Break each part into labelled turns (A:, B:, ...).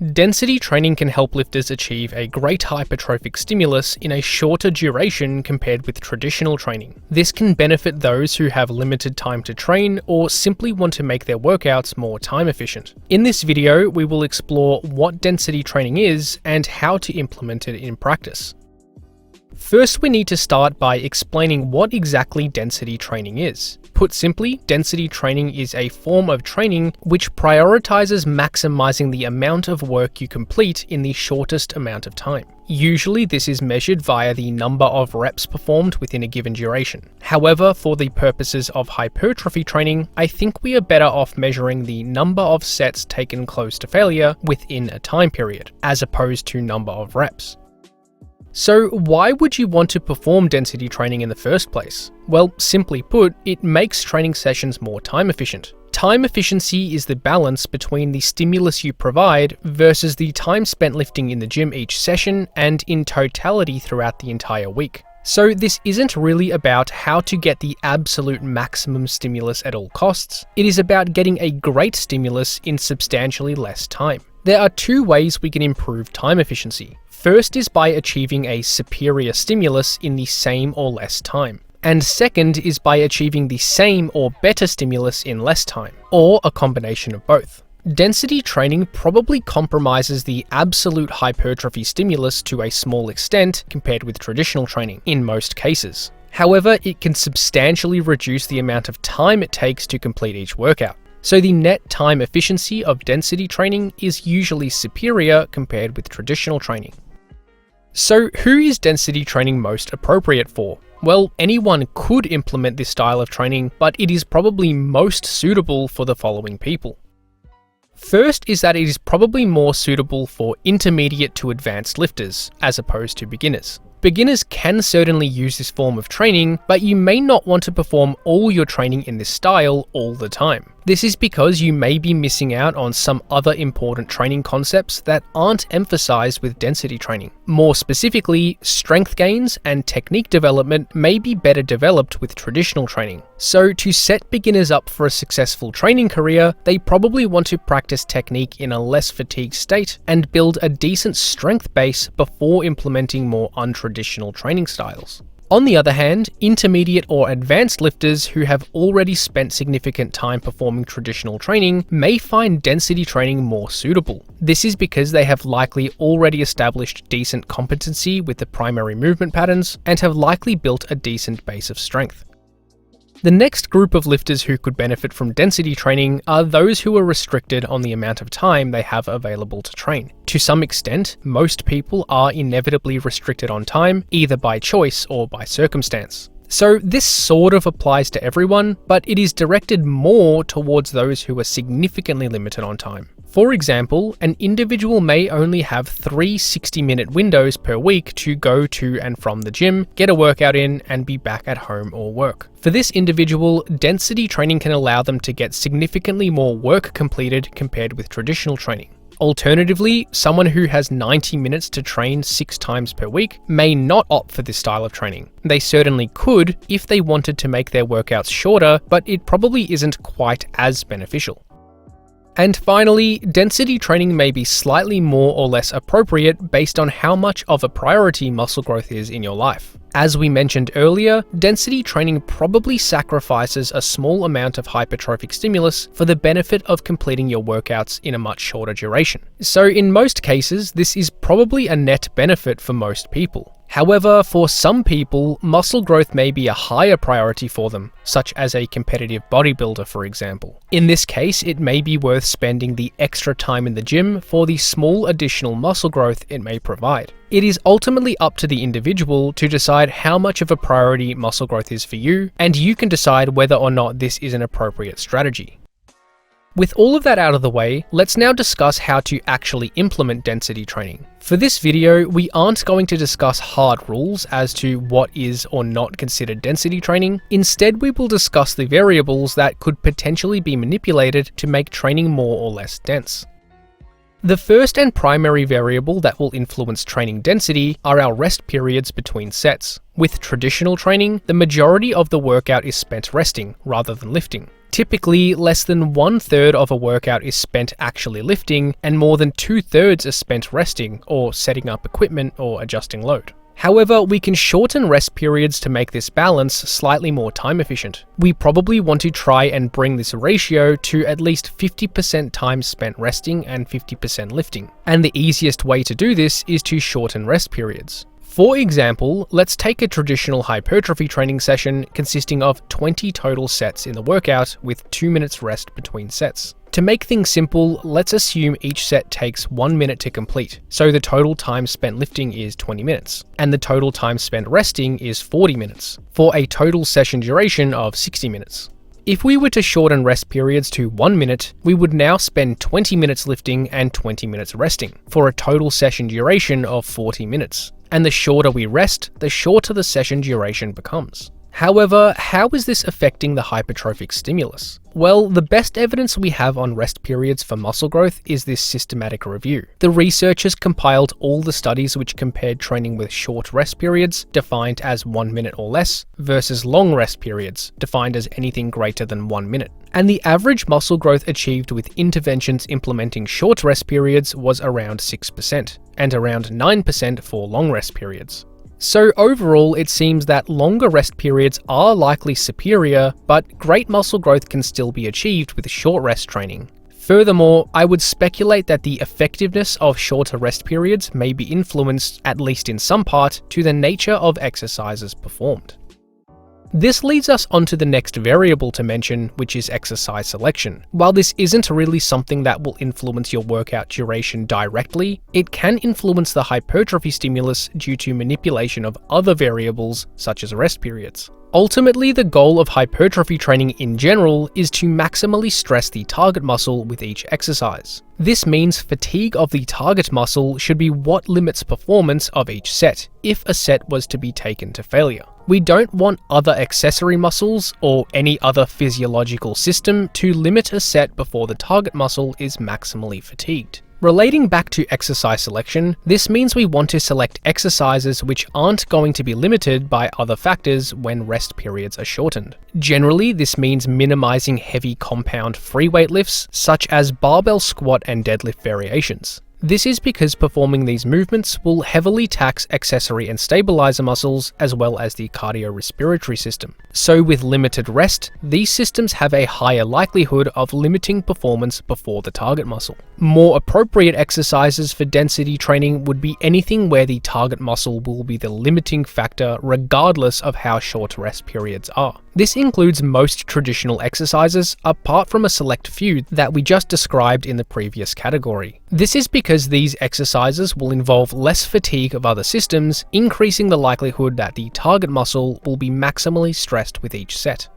A: Density training can help lifters achieve a great hypertrophic stimulus in a shorter duration compared with traditional training. This can benefit those who have limited time to train or simply want to make their workouts more time efficient. In this video, we will explore what density training is and how to implement it in practice. First, we need to start by explaining what exactly density training is. Put simply, density training is a form of training which prioritizes maximizing the amount of work you complete in the shortest amount of time. Usually, this is measured via the number of reps performed within a given duration. However, for the purposes of hypertrophy training, I think we are better off measuring the number of sets taken close to failure within a time period, as opposed to number of reps. So why would you want to perform density training in the first place? Well, simply put, it makes training sessions more time efficient. Time efficiency is the balance between the stimulus you provide versus the time spent lifting in the gym each session and in totality throughout the entire week. So this isn't really about how to get the absolute maximum stimulus at all costs. It is about getting a great stimulus in substantially less time. There are two ways we can improve time efficiency. First is by achieving a superior stimulus in the same or less time. And second is by achieving the same or better stimulus in less time, or a combination of both. Density training probably compromises the absolute hypertrophy stimulus to a small extent compared with traditional training, in most cases. However, it can substantially reduce the amount of time it takes to complete each workout. So the net time efficiency of density training is usually superior compared with traditional training. So who is density training most appropriate for? Well, anyone could implement this style of training, but it is probably most suitable for the following people. First is that it is probably more suitable for intermediate to advanced lifters, as opposed to beginners. Beginners can certainly use this form of training, but you may not want to perform all your training in this style all the time. This is because you may be missing out on some other important training concepts that aren't emphasized with density training. More specifically, strength gains and technique development may be better developed with traditional training. So to set beginners up for a successful training career, they probably want to practice technique in a less fatigued state and build a decent strength base before implementing more untraditional training styles. On the other hand, intermediate or advanced lifters who have already spent significant time performing traditional training may find density training more suitable. This is because they have likely already established decent competency with the primary movement patterns and have likely built a decent base of strength. The next group of lifters who could benefit from density training are those who are restricted on the amount of time they have available to train. To some extent, most people are inevitably restricted on time, either by choice or by circumstance. So this sort of applies to everyone, but it is directed more towards those who are significantly limited on time. For example, an individual may only have 3 60-minute windows per week to go to and from the gym, get a workout in, and be back at home or work. For this individual, density training can allow them to get significantly more work completed compared with traditional training. Alternatively, someone who has 90 minutes to train 6 times per week may not opt for this style of training. They certainly could if they wanted to make their workouts shorter, but it probably isn't quite as beneficial. And finally, density training may be slightly more or less appropriate based on how much of a priority muscle growth is in your life. As we mentioned earlier, density training probably sacrifices a small amount of hypertrophic stimulus for the benefit of completing your workouts in a much shorter duration. So in most cases, this is probably a net benefit for most people. However, for some people, muscle growth may be a higher priority for them, such as a competitive bodybuilder, for example. In this case, it may be worth spending the extra time in the gym for the small additional muscle growth it may provide. It is ultimately up to the individual to decide how much of a priority muscle growth is for you, and you can decide whether or not this is an appropriate strategy. With all of that out of the way, let's now discuss how to actually implement density training. For this video, we aren't going to discuss hard rules as to what is or not considered density training. Instead, we will discuss the variables that could potentially be manipulated to make training more or less dense. The first and primary variable that will influence training density are our rest periods between sets. With traditional training, the majority of the workout is spent resting rather than lifting. Typically, less than 1/3 of a workout is spent actually lifting, and more than 2/3 are spent resting, or setting up equipment or adjusting load. However, we can shorten rest periods to make this balance slightly more time efficient. We probably want to try and bring this ratio to at least 50% time spent resting and 50% lifting. And the easiest way to do this is to shorten rest periods. For example, let's take a traditional hypertrophy training session consisting of 20 total sets in the workout with 2 minutes rest between sets. To make things simple, let's assume each set takes 1 minute to complete, so the total time spent lifting is 20 minutes, and the total time spent resting is 40 minutes, for a total session duration of 60 minutes. If we were to shorten rest periods to 1 minute, we would now spend 20 minutes lifting and 20 minutes resting, for a total session duration of 40 minutes. And the shorter we rest, the shorter the session duration becomes. However, how is this affecting the hypertrophic stimulus? Well, the best evidence we have on rest periods for muscle growth is this systematic review. The researchers compiled all the studies which compared training with short rest periods, defined as 1 minute or less, versus long rest periods, defined as anything greater than 1 minute. And the average muscle growth achieved with interventions implementing short rest periods was around 6%, and around 9% for long rest periods. So overall, it seems that longer rest periods are likely superior, but great muscle growth can still be achieved with short rest training. Furthermore, I would speculate that the effectiveness of shorter rest periods may be influenced, at least in some part, to the nature of exercises performed. This leads us onto the next variable to mention, which is exercise selection. While this isn't really something that will influence your workout duration directly, it can influence the hypertrophy stimulus due to manipulation of other variables such as rest periods. Ultimately, the goal of hypertrophy training in general is to maximally stress the target muscle with each exercise. This means fatigue of the target muscle should be what limits performance of each set, if a set was to be taken to failure. We don't want other accessory muscles or any other physiological system to limit a set before the target muscle is maximally fatigued. Relating back to exercise selection, this means we want to select exercises which aren't going to be limited by other factors when rest periods are shortened. Generally, this means minimizing heavy compound free weight lifts, such as barbell squat and deadlift variations. This is because performing these movements will heavily tax accessory and stabilizer muscles as well as the cardiorespiratory system. So with limited rest, these systems have a higher likelihood of limiting performance before the target muscle. More appropriate exercises for density training would be anything where the target muscle will be the limiting factor regardless of how short rest periods are. This includes most traditional exercises, apart from a select few that we just described in the previous category. This is because these exercises will involve less fatigue of other systems, increasing the likelihood that the target muscle will be maximally stressed with each set.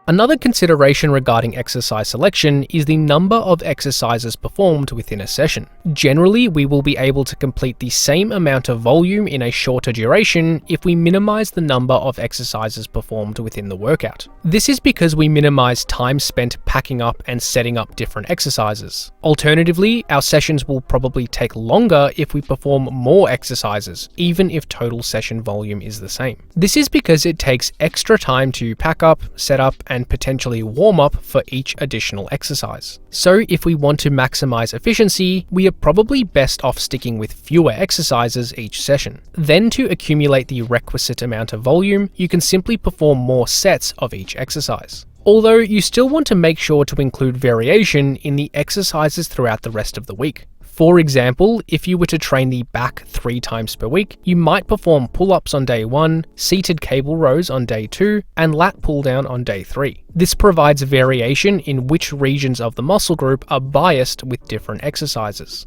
A: Another consideration regarding exercise selection is the number of exercises performed within a session. Generally, we will be able to complete the same amount of volume in a shorter duration if we minimize the number of exercises performed within the workout. This is because we minimize time spent packing up and setting up different exercises. Alternatively, our sessions will probably take longer if we perform more exercises, even if total session volume is the same. This is because it takes extra time to pack up, set up, and potentially warm up for each additional exercise. So if we want to maximize efficiency, we are probably best off sticking with fewer exercises each session. Then to accumulate the requisite amount of volume, you can simply perform more sets of each exercise. Although you still want to make sure to include variation in the exercises throughout the rest of the week. For example, if you were to train the back 3 times per week, you might perform pull-ups on day 1, seated cable rows on day 2, and lat pull-down on day 3. This provides variation in which regions of the muscle group are biased with different exercises.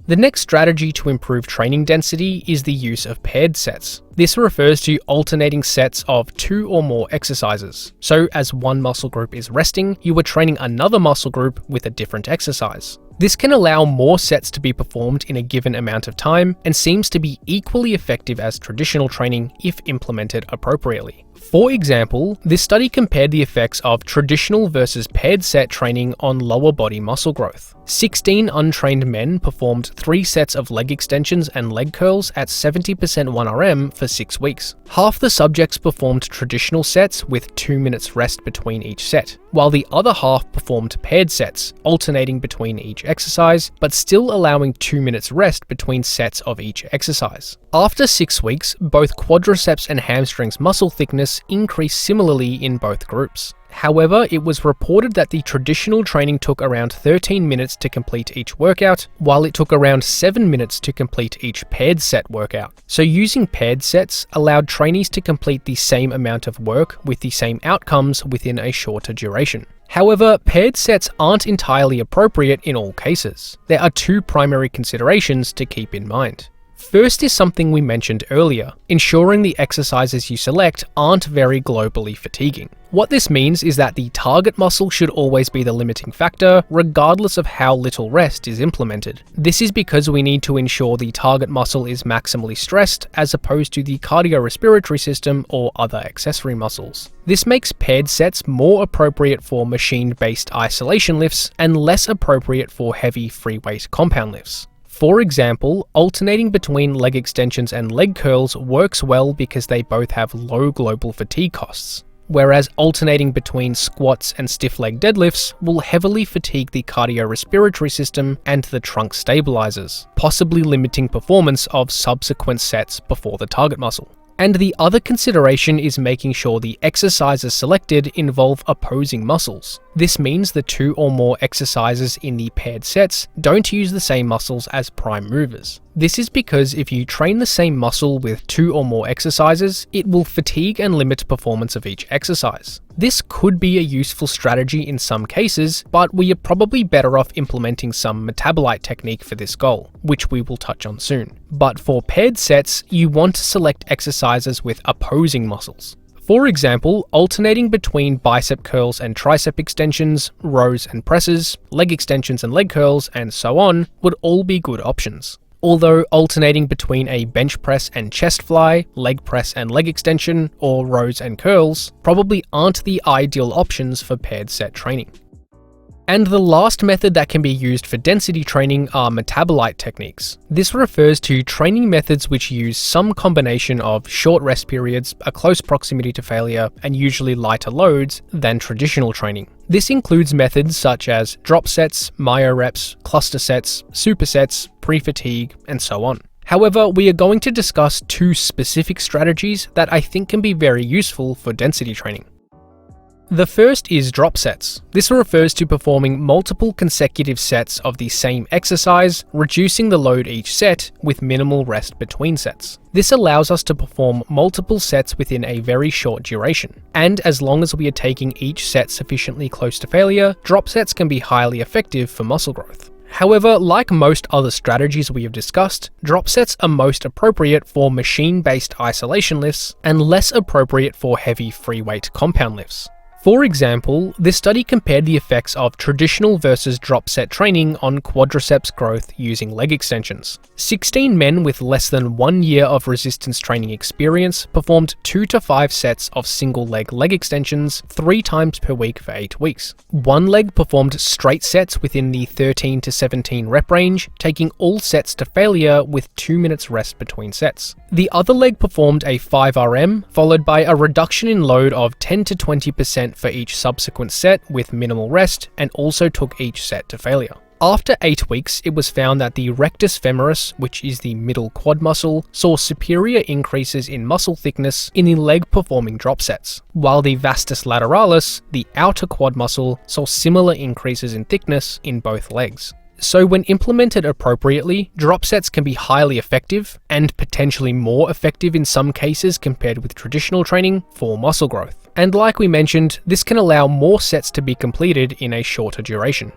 A: The next strategy to improve training density is the use of paired sets. This refers to alternating sets of 2 or more exercises. So as one muscle group is resting, you are training another muscle group with a different exercise. This can allow more sets to be performed in a given amount of time and seems to be equally effective as traditional training if implemented appropriately. For example, this study compared the effects of traditional versus paired set training on lower body muscle growth. 16 untrained men performed 3 sets of leg extensions and leg curls at 70% 1RM for 6 weeks. Half the subjects performed traditional sets with 2 minutes rest between each set, while the other half performed paired sets, alternating between each exercise, but still allowing 2 minutes rest between sets of each exercise. After 6 weeks, both quadriceps and hamstrings muscle thickness increased similarly in both groups. However, it was reported that the traditional training took around 13 minutes to complete each workout, while it took around 7 minutes to complete each paired set workout. So using paired sets allowed trainees to complete the same amount of work with the same outcomes within a shorter duration. However, paired sets aren't entirely appropriate in all cases. There are 2 primary considerations to keep in mind. First is something we mentioned earlier, ensuring the exercises you select aren't very globally fatiguing. What this means is that the target muscle should always be the limiting factor, regardless of how little rest is implemented. This is because we need to ensure the target muscle is maximally stressed, as opposed to the cardiorespiratory system or other accessory muscles. This makes paired sets more appropriate for machine-based isolation lifts and less appropriate for heavy free weight compound lifts. For example, alternating between leg extensions and leg curls works well because they both have low global fatigue costs, whereas alternating between squats and stiff leg deadlifts will heavily fatigue the cardiorespiratory system and the trunk stabilizers, possibly limiting performance of subsequent sets before the target muscle. And the other consideration is making sure the exercises selected involve opposing muscles. This means the 2 or more exercises in the paired sets don't use the same muscles as prime movers. This is because if you train the same muscle with 2 or more exercises, it will fatigue and limit performance of each exercise. This could be a useful strategy in some cases, but we are probably better off implementing some metabolite technique for this goal, which we will touch on soon. But for paired sets, you want to select exercises with opposing muscles. For example, alternating between bicep curls and tricep extensions, rows and presses, leg extensions and leg curls, and so on would all be good options. Although alternating between a bench press and chest fly, leg press and leg extension, or rows and curls probably aren't the ideal options for paired set training. And the last method that can be used for density training are metabolite techniques. This refers to training methods which use some combination of short rest periods, a close proximity to failure, and usually lighter loads than traditional training. This includes methods such as drop sets, myo reps, cluster sets, supersets, pre-fatigue, and so on. However, we are going to discuss 2 specific strategies that I think can be very useful for density training. The first is drop sets. This refers to performing multiple consecutive sets of the same exercise, reducing the load each set with minimal rest between sets. This allows us to perform multiple sets within a very short duration, and as long as we are taking each set sufficiently close to failure, drop sets can be highly effective for muscle growth. However, like most other strategies we have discussed, drop sets are most appropriate for machine-based isolation lifts and less appropriate for heavy free weight compound lifts. For example, this study compared the effects of traditional versus drop set training on quadriceps growth using leg extensions. 16 men with less than 1 year of resistance training experience performed 2 to 5 sets of single leg extensions 3 times per week for 8 weeks. One leg performed straight sets within the 13 to 17 rep range, taking all sets to failure with 2 minutes rest between sets. The other leg performed a 5 RM, followed by a reduction in load of 10 to 20% for each subsequent set with minimal rest, and also took each set to failure. After 8 weeks, it was found that the rectus femoris, which is the middle quad muscle, saw superior increases in muscle thickness in the leg performing drop sets, while the vastus lateralis, the outer quad muscle, saw similar increases in thickness in both legs. So when implemented appropriately, drop sets can be highly effective, and potentially more effective in some cases compared with traditional training for muscle growth. And like we mentioned, this can allow more sets to be completed in a shorter duration.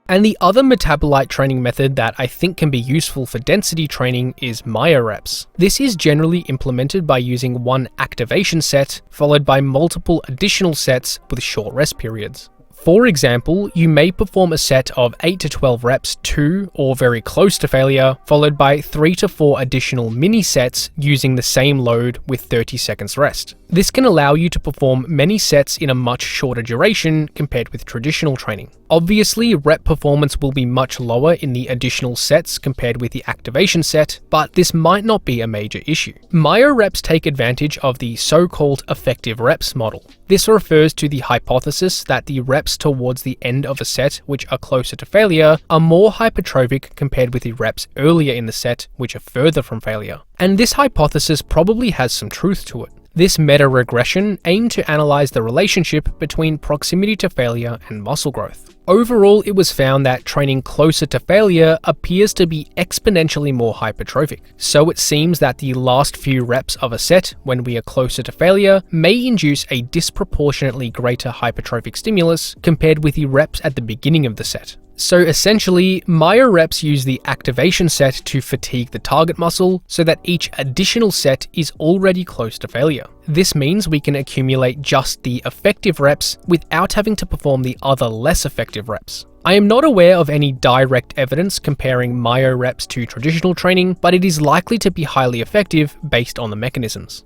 A: And the other metabolite training method that I think can be useful for density training is myo reps. This is generally implemented by using one activation set, followed by multiple additional sets with short rest periods. For example, you may perform a set of 8 to 12 reps to or very close to failure, followed by 3 to 4 additional mini sets using the same load with 30 seconds rest. This can allow you to perform many sets in a much shorter duration compared with traditional training. Obviously, rep performance will be much lower in the additional sets compared with the activation set, but this might not be a major issue. MyoReps take advantage of the so-called effective reps model. This refers to the hypothesis that the reps towards the end of a set, which are closer to failure, are more hypertrophic compared with the reps earlier in the set, which are further from failure. And this hypothesis probably has some truth to it. This meta-regression aimed to analyze the relationship between proximity to failure and muscle growth. Overall, it was found that training closer to failure appears to be exponentially more hypertrophic. So it seems that the last few reps of a set, when we are closer to failure, may induce a disproportionately greater hypertrophic stimulus compared with the reps at the beginning of the set. So essentially, MyoReps use the activation set to fatigue the target muscle so that each additional set is already close to failure. This means we can accumulate just the effective reps without having to perform the other less effective reps. I am not aware of any direct evidence comparing MyoReps to traditional training, but it is likely to be highly effective based on the mechanisms.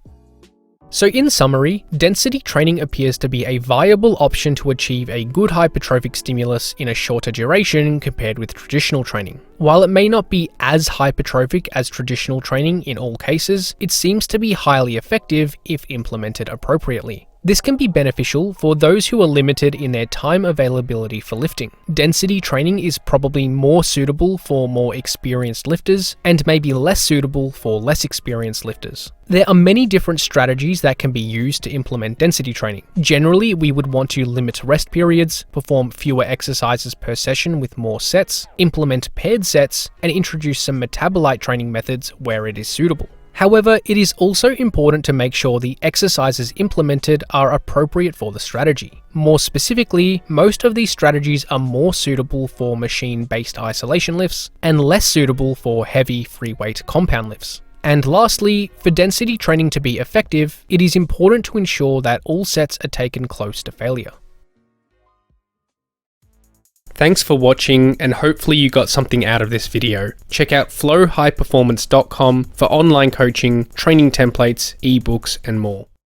A: So in summary, density training appears to be a viable option to achieve a good hypertrophic stimulus in a shorter duration compared with traditional training. While it may not be as hypertrophic as traditional training in all cases, it seems to be highly effective if implemented appropriately. This can be beneficial for those who are limited in their time availability for lifting. Density training is probably more suitable for more experienced lifters and may be less suitable for less experienced lifters. There are many different strategies that can be used to implement density training. Generally, we would want to limit rest periods, perform fewer exercises per session with more sets, implement paired sets, and introduce some metabolite training methods where it is suitable. However, it is also important to make sure the exercises implemented are appropriate for the strategy. More specifically, most of these strategies are more suitable for machine-based isolation lifts and less suitable for heavy free weight compound lifts. And lastly, for density training to be effective, it is important to ensure that all sets are taken close to failure. Thanks for watching, and hopefully you got something out of this video. Check out flowhighperformance.com for online coaching, training templates, ebooks, and more.